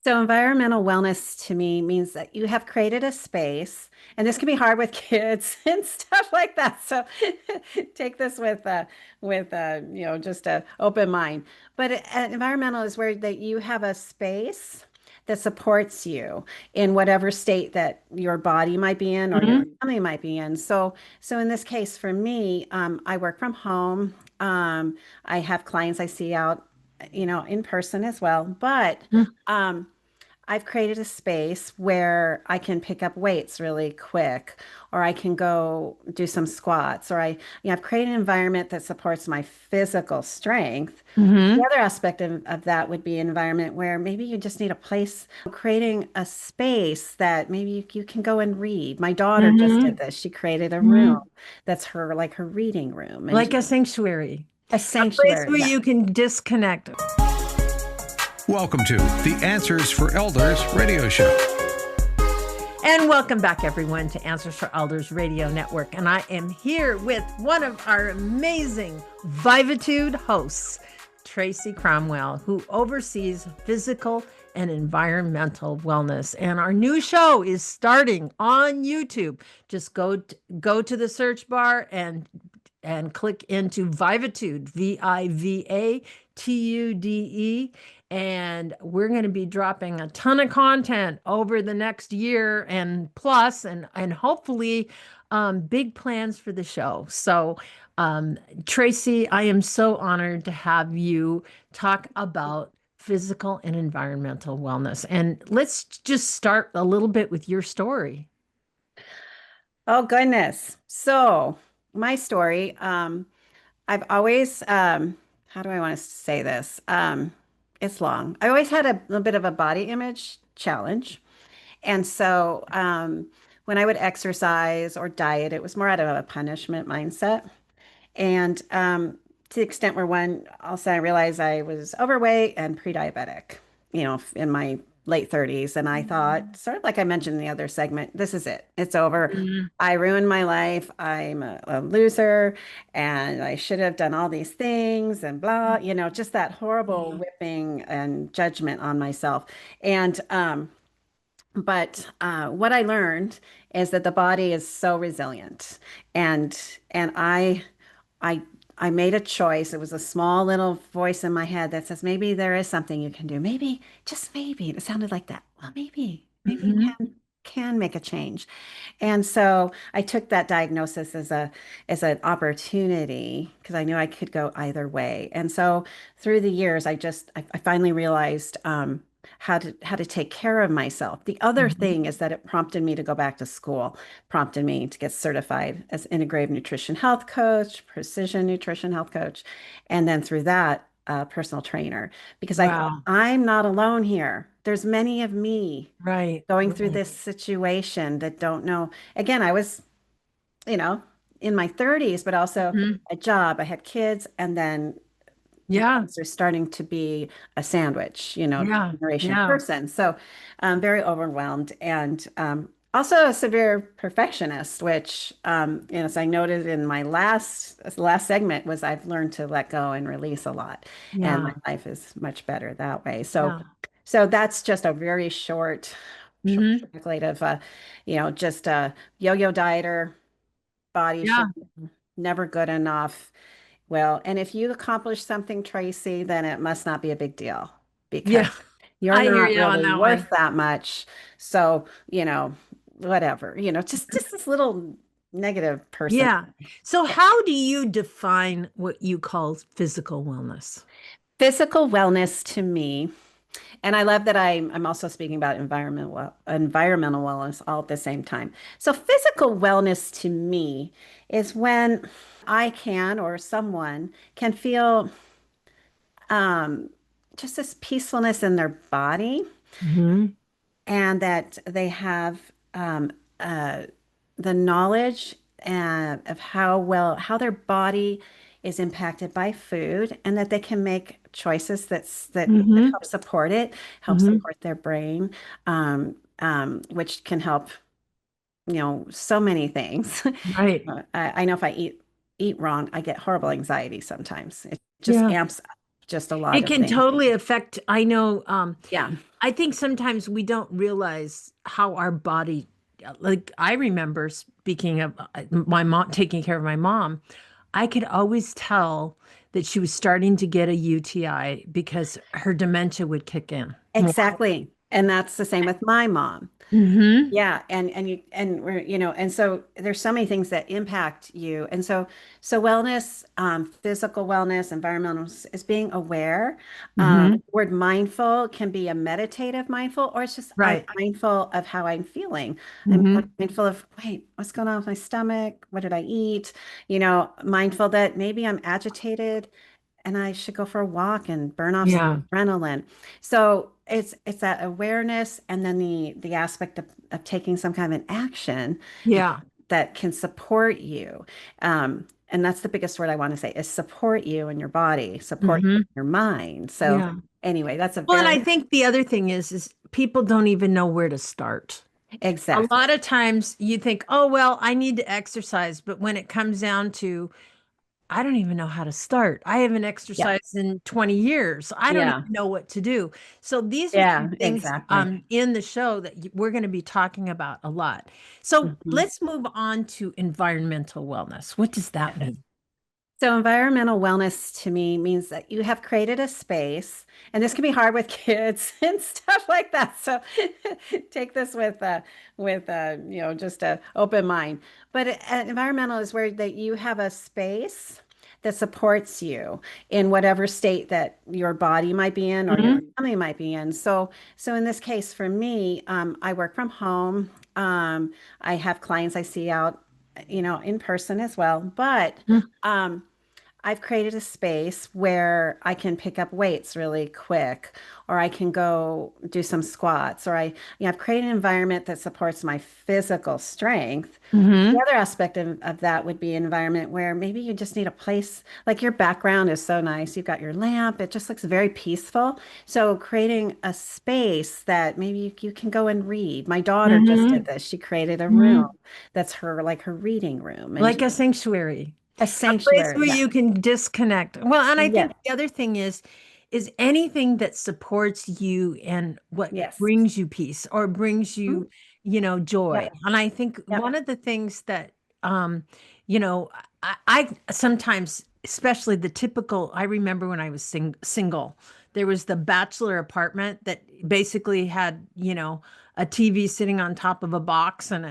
So, environmental wellness to me means that you have created a space, and this can be hard with kids and stuff like that. So, take this with just a open mind. But environmental is where that you have a space that supports you in whatever state that your body might be in or your Mhm. family might be in. So in this case, for me, I work from home. I have clients I see out, in person as well, but. Um, I've created a space where I can pick up weights really quick, or I can go do some squats, I've created an environment that supports my physical strength. The Mhm. other aspect of that would be an environment where maybe you just need a place, creating a space that maybe you can go and read. My daughter just did Mhm. this. She created a room Mhm. that's her reading room and Like a sanctuary, a a place sanctuary. where Yeah. you can disconnect. Welcome to the Answers for Elders radio show. And welcome back, everyone, to Answers for Elders Radio Network. And I am here with one of our amazing Vivatude hosts, Tracy Cromwell, who oversees physical and environmental wellness. And our new show is starting on YouTube. Just go to the search bar and click into Vivatude, Vivatude, and we're going to be dropping a ton of content over the next year and plus, and hopefully big plans for the show. So, Tracy, I am so honored to have you talk about physical and environmental wellness. And let's just start a little bit with your story. Oh goodness. So my story, I've always, how do I want to say this? It's long. I always had a little bit of a body image challenge. And so when I would exercise or diet, it was more out of a punishment mindset. And to the extent where one, also I realized I was overweight and pre-diabetic, in my late 30s. And I thought, sort of like I mentioned in the other segment, this is it. It's over. Mhm. I ruined my life. I'm a loser and I should have done all these things and blah, just that horrible Yeah. whipping and judgment on myself. And but what I learned is that the body is so resilient, and and I I made a choice. It was a small little voice in my head that says maybe there is something you can do. Maybe, just maybe. It sounded like that. Well, maybe you Mhm. can make a change. And so I took that diagnosis as an opportunity because I knew I could go either way. And so through the years, I finally realized how to take care of myself. The other Mhm. thing is that it prompted me to go back to school, prompted me to get certified as integrative nutrition health coach, precision nutrition health coach, and then through that, personal trainer, because I thought Wow. I'm not alone here. There's many of me Right. going through Right. this situation that don't know. Again, I was, you know, in my 30s, but also Mhm. a job. I had kids, and then Yeah. things are starting to be a sandwich, Yeah. generation Yeah. person. So I'm very overwhelmed and also a severe perfectionist, which, as I noted in my last segment, was I've learned to let go and release a lot, and my Yeah. life is much better that way. So, Yeah. so that's just a very short Hmm. accolade of, just a yo-yo dieter, body Yeah. shape, never good enough. Well, and if you accomplish something, Tracy, then it must not be a big deal because Yeah. you're I hear not you on really that worth one. that much. So, whatever, just this little negative person. Yeah. So, how do you define what you call physical wellness? Physical wellness to me, and I love that I'm also speaking about environmental wellness all at the same time. So, physical wellness to me is when I can or someone can feel um, just this peacefulness in their body, Hmm. and that they have um, uh, the knowledge of how their body is impacted by food, and that they can make choices that Hmm. help support it, help Hmm. support their brain, which can help, so many things. Right. I know if I eat wrong, I get horrible anxiety sometimes. It just Yeah. amps. just a lot It of can things. totally affect, I know, Yeah. I think sometimes we don't realize how our body, like I remember speaking of my mom, taking care of my mom, I could always tell that she was starting to get a UTI because her dementia would kick in more. Exactly. And that's the same with my mom. Mm-hmm. Yeah, and we're, and so there's so many things that impact you. And so wellness, physical wellness, environmental is being aware. Mm-hmm. Word mindful can be a meditative mindful, or it's just I'm Right. mindful of how I'm feeling. I'm Mm-hmm. mindful of, wait, what's going on with my stomach? What did I eat? Mindful that maybe I'm agitated and I should go for a walk and burn off some Yeah. adrenaline. So it's that awareness and then the aspect of taking some kind of an action Yeah. that can support you. And that's the biggest word I want to say is support you and your body, support Mm-hmm. your mind. So Yeah. anyway, that's a Well, and I very think the other thing is people don't even know where to start. A exactly. lot of times you think, oh, well, I need to exercise. But when it comes down to, I don't even know how to start. I haven't Yeah. exercised in 20 years. I don't Yeah. even know what to do. So these are some Yeah, things exactly. in the show that we're going to be talking about a lot. So Mhm. let's move on to environmental wellness. What does that Yes. mean? So environmental wellness to me means that you have created a space, and this can be hard with kids and stuff like that. So take this with just a open mind. But environmental is where that you have a space that supports you in whatever state that your body might be in or your Mhm. family might be in. So in this case, for me, I work from home. I have clients I see out, in person as well, but. Um, I've created a space where I can pick up weights really quick, or I can go do some squats, or I've created an environment that supports my physical strength. The Mhm. other aspect of that would be an environment where maybe you just need a place, like your background is so nice. You've got your lamp, it just looks very peaceful. So creating a space that maybe you can go and read. My daughter just did Mhm. this. She created a room Mhm. that's her reading room and Like a sanctuary. a A place sanctuary. where Yeah. you can disconnect. Well, and I think Yes. the other thing is anything that supports you and what Yes. brings you peace or brings Mhm. you, joy. Yep. And I think Yep. one of the things that you know, I sometimes, especially the typical, I remember when I was single, there was the bachelor apartment that basically had, a TV sitting on top of a box and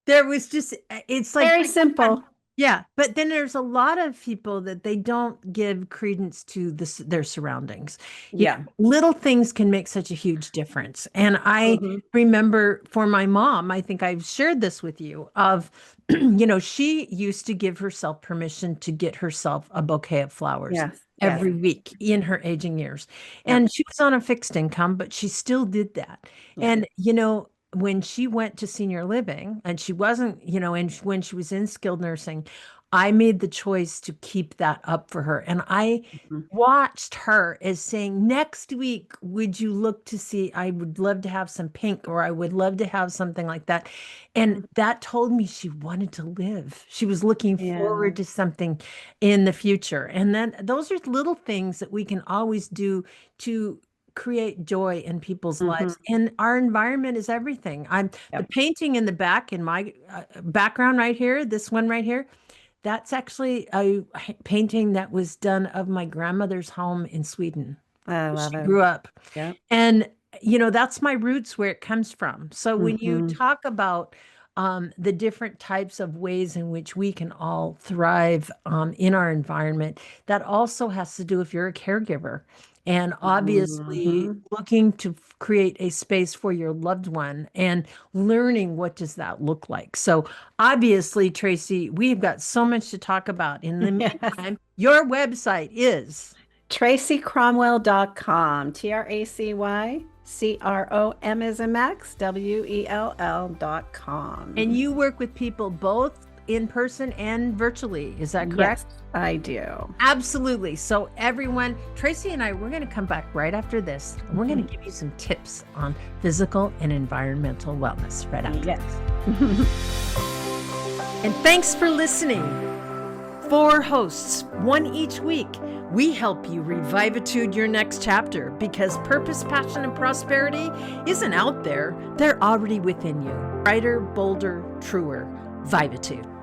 there was just, it's like, Very simple. yeah, but then there's a lot of people that they don't give credence to their surroundings. Yeah. Little things can make such a huge difference. And I Hmm. remember for my mom, I think I've shared this with you of, she used to give herself permission to get herself a bouquet of flowers Yes. Yes. every week in her aging years. Yep. And she was on a fixed income, but she still did that. Yeah. And, when she went to senior living and she wasn't, and when she was in skilled nursing, I made the choice to keep that up for her. And I Mhm. watched her as saying, next week, would you look to see? I would love to have some pink, or I would love to have something like that. And that told me she wanted to live. She was looking Yeah. forward to something in the future. And then those are little things that we can always do to create joy in people's Hmm. lives. And our environment is everything. I'm the Yep. painting in the back in my background right here, this one right here. That's actually a painting that was done of my grandmother's home in Sweden. I love She it. grew up. Yep. And, that's my roots where it comes from. So when you Hmm. talk about the different types of ways in which we can all thrive in our environment, that also has to do if you're a caregiver. And obviously Hmm. looking to create a space for your loved one and learning what does that look like. So obviously, Tracy, we've got so much to talk about. In the Yes. meantime, your website is. TracyCromwell.com. TracyCrom is in Max, And WELL.com. you work with people both in person and virtually. Is that Yes, correct? I do. Absolutely. So, everyone, Tracy and I, we're going to come back right after this. And we're going to give you some tips on physical and environmental wellness right after Yes. this. And thanks for listening. 4 hosts, one each week. We help you revivitude your next chapter because purpose, passion, and prosperity isn't out there. They're already within you. Brighter, bolder, truer. Vivatude.